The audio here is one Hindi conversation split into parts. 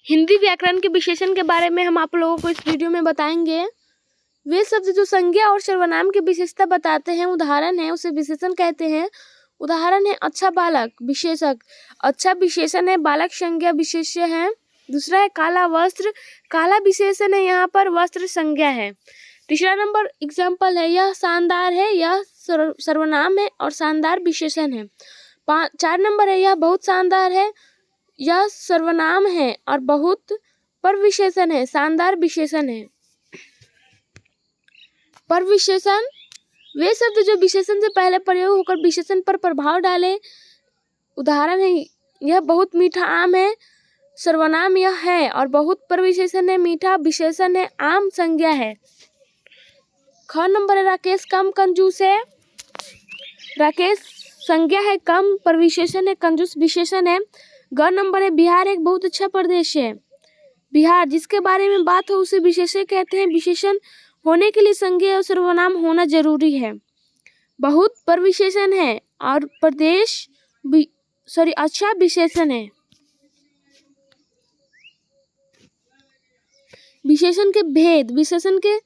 हिंदी व्याकरण के विशेषण के बारे में हम आप लोगों को इस वीडियो में बताएंगे। वे शब्द जो संज्ञा और सर्वनाम की विशेषता बताते हैं उदाहरण है उसे विशेषण कहते हैं। उदाहरण है अच्छा बालक विशेषक, अच्छा विशेषण है, बालक संज्ञा विशेष्य है। दूसरा है काला वस्त्र, काला विशेषण है, यहाँ पर वस्त्र संज्ञा है। तीसरा नंबर एग्जाम्पल है यह शानदार है, यह सर्वनाम है और शानदार विशेषण है। 4 नंबर है यह बहुत शानदार है, यह सर्वनाम है और बहुत पर विशेषण है, शानदार विशेषण है। पर विशेषण वे शब्द जो विशेषण से पहले प्रयोग होकर विशेषण पर प्रभाव डाले। उदाहरण है यह बहुत मीठा आम है, सर्वनाम यह है और बहुत पर विशेषण है, मीठा विशेषण है, आम संज्ञा है। ख नंबर है राकेश कम कंजूस है, राकेश संज्ञा है, कम पर विशेषण है, कंजूस विशेषण है। ग नंबर है बिहार एक बहुत अच्छा प्रदेश है, बिहार जिसके बारे में बात हो उसे विशेषण कहते हैं, विशेषण होने के लिए संज्ञा और सर्वनाम होना जरूरी है। बहुत पर विशेषण है और प्रदेश अच्छा विशेषण है। विशेषण के भेद, विशेषण के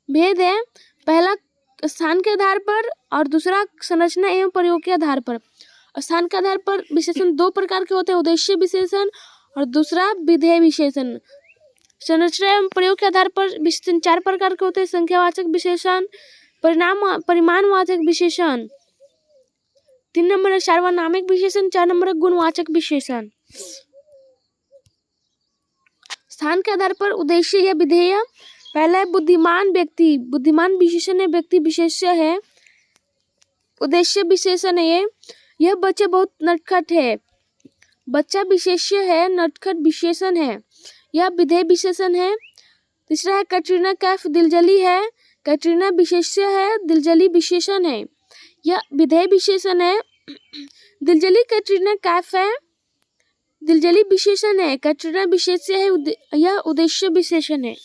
भेद है पहला स्थान के आधार पर और दूसरा संरचना एवं प्रयोग के आधार पर। स्थान के आधार पर विशेषण 2 प्रकार के होते हैं, उद्देश्य विशेषण और दूसरा विधेय विशेषण। संरचना एवं प्रयोग के आधार पर विशेषण 4 प्रकार के होते हैं, संख्यावाचक विशेषण, परिमाणवाचक विशेषण। 3 नंबर है सार्वनामिक विशेषण, 4 नंबर है गुणवाचक विशेषण। स्थान के आधार पर उद्देश्य या विधेय पहला है बुद्धिमान व्यक्ति, बुद्धिमान विशेषण है, व्यक्ति विशेष्य है। उद्देश्य विशेषण है यह बच्चा बहुत नटखट है, बच्चा विशेष्य है, नटखट विशेषण है, यह विधेय विशेषण है। तीसरा है कैटरीना कैफ दिलजली है, कैटरीना विशेष्य है, दिलजली विशेषण है, यह विधेय विशेषण है। दिलजली कैटरीना कैफ है, दिलजली विशेषण है, कैटरीना विशेष्य है, यह उद्देश्य विशेषण है।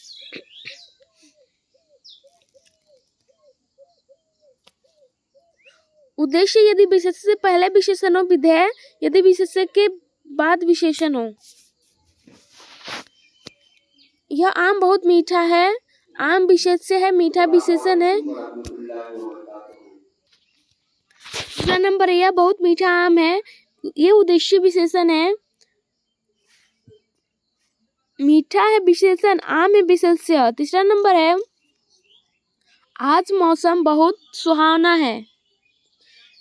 उद्देश्य यदि विशेषण से पहले विशेषण हो, विधेय यदि विशेषण के बाद विशेषण हो। यह आम बहुत मीठा है, आम विशेष्य है, मीठा विशेषण है। दूसरा नंबर है यह बहुत मीठा आम है, ये उद्देश्य विशेषण है। मीठा है विशेषण, आम है विशेष्य। तीसरा नंबर है आज मौसम बहुत सुहावना है,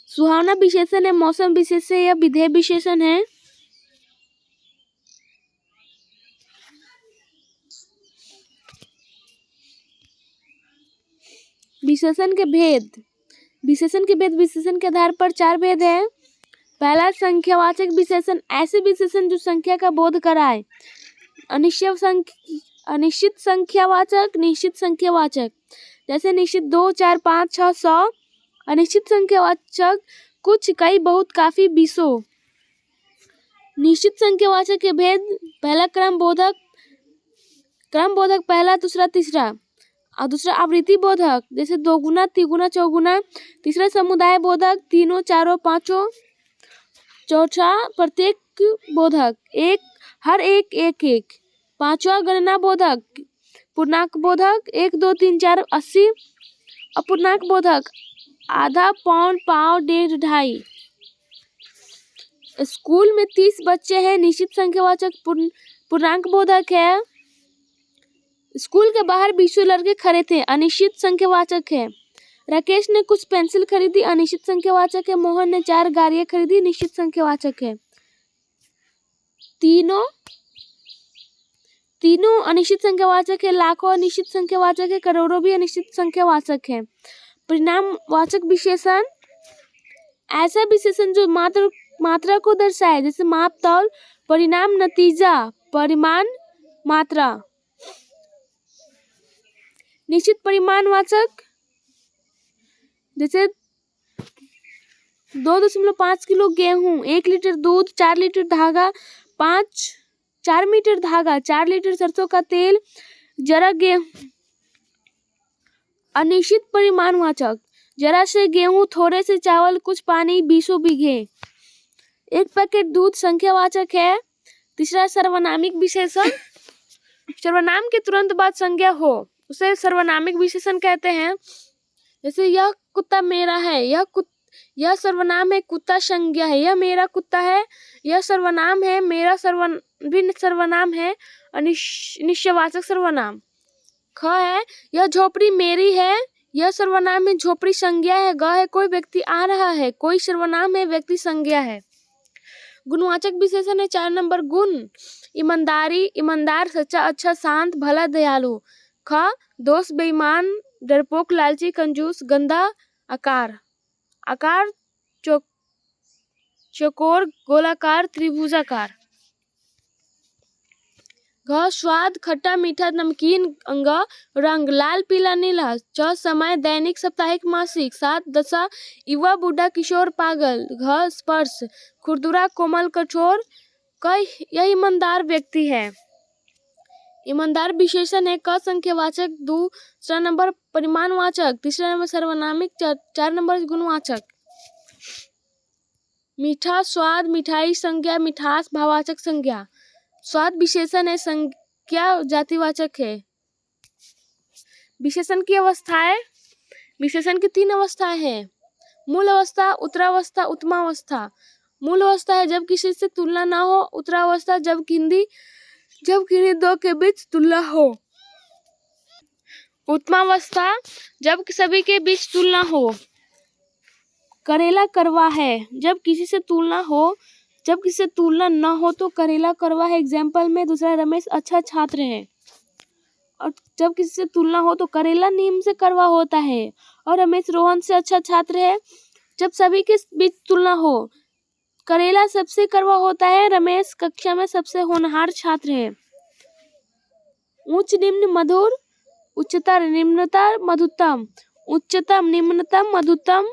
सुहावना विशेषण है, मौसम विशेष्य, यह विधेय विशेषण है। विशेषण के भेद, विशेषण के भेद विशेषण के आधार पर 4 भेद है। पहला संख्यावाचक विशेषण, ऐसे विशेषण जो संख्या का बोध कराए। अनिश्चित संख्यावाचक, निश्चित संख्यावाचक, जैसे निश्चित 2 4 5 6 100। अनिश्चित संख्यावाचक कुछ, कई, बहुत, काफी, बीसों। निश्चित संख्यावाचक के भेद पहला क्रम बोधक पहला, दूसरा, तीसरा, और दूसरा आवृत्ति बोधक जैसे 2 गुना, 3 गुना, 4 गुना। तीसरा समुदाय बोधक, तीनों, चारों, पांचों। चौथा प्रत्येक बोधक, एक, हर एक, एक एक। पांचवा गणना बोधक, पूर्णांक बोधक 1 2 3 4 80। अपूर्णांक बोधक आधा, पौन, पाव, डेढ़, ढाई। स्कूल में 30 बच्चे हैं, निश्चित संख्यावाचक पूर्णांक बोधक है। स्कूल के बाहर 20 लड़के खड़े थे, अनिश्चित संख्यावाचक है। राकेश ने कुछ पेंसिल खरीदी, अनिश्चित संख्यावाचक है। मोहन ने 4 गाड़ियां खरीदी, निश्चित संख्यावाचक है। तीनों अनिश्चित संख्यावाचक है। लाखों अनिश्चित संख्यावाचक है, करोड़ों भी अनिश्चित संख्यावाचक है। परिणामवाचक विशेषण, ऐसा विशेषण जो मात्रा को दर्शाए, जैसे माप, तौल, परिणाम, नतीजा, परिमाण, मात्रा। निश्चित परिमाणवाचक जैसे 2.5 किलो गेहूं, 1 लीटर दूध, 4 लीटर धागा, 4 मीटर धागा, 4 लीटर सरसों का तेल, जरा गेहूं। अनिश्चित परिमाणवाचक, जरा से गेहूं, थोड़े से चावल, कुछ पानी, 20 बीघे। 1 पैकेट दूध संख्यावाचक है, तीसरा है सर्वनामिक विशेषण। सर्वनाम के तुरंत बाद संज्ञा हो उसे सर्वनामिक विशेषण कहते हैं। जैसे यह कुत्ता मेरा है, यह सर्वनाम है, कुत्ता संज्ञा है। यह मेरा कुत्ता है, यह सर्वनाम है, मेरा भी सर्वनाम है और निश्चयवाचक सर्वनाम। ख है यह झोपड़ी मेरी है, यह सर्वनाम है, झोपड़ी संज्ञा है। ग है कोई व्यक्ति आ रहा है, कोई सर्वनाम है, व्यक्ति संज्ञा है। गुणवाचक विशेषण है 4 नंबर गुण। ईमानदारी, ईमानदार, सच्चा, अच्छा, शांत, भला, दयालु। ख दोष, बेईमान, डरपोक, लालची, कंजूस, गंदा। आकार, आकार चौकोर, गोलाकार, त्रिभुजाकार। घ स्वाद, खट्टा, मीठा, नमकीन। अंग रंग, लाल, पीला, नीला। च समय, दैनिक, साप्ताहिक, मासिक। 7 दशा, युवा, बूढ़ा, किशोर, पागल। घ स्पर्श, खुरदुरा, कोमल, कठोर। क यह ईमानदार व्यक्ति है। ईमानदार विशेषण है। क संख्यावाचक। दूसरा नंबर परिमाणवाचक। तीसरा नंबर सर्वनामिक। 4 नंबर गुणवाचक। मीठा, स्वाद, मिठाई, संज्ञा, मिठास, भाववाचक, संज्ञा। स्वाद विशेषण है, संज्ञा जातिवाचक है। विशेषण की अवस्थाएं, विशेषण की 3 अवस्थाएं हैं। मूल अवस्था, उत्तरावस्था, उत्तमावस्था। मूल अवस्था है जब किसी से तुलना ना हो। उत्तरावस्था जब किन्हीं दो के बीच तुलना हो। उत्तमावस्था जब सभी के बीच तुलना हो। करेला करवा है जब किसी से तुलना हो, जब किसी से तुलना न हो तो करेला करवा है। एग्जाम्पल में दूसरा, रमेश अच्छा छात्र है। और जब किसी से तुलना हो तो करेला नीम से करवा होता है और रमेश रोहन से अच्छा छात्र है। जब सभी के बीच तुलना हो, करेला सबसे करवा होता है, रमेश कक्षा में सबसे होनहार छात्र है। उच्च, निम्न, मधुर, उच्चतर, निम्नतर, मधुतम। उच्चतम, निम्नतम, मधुतम,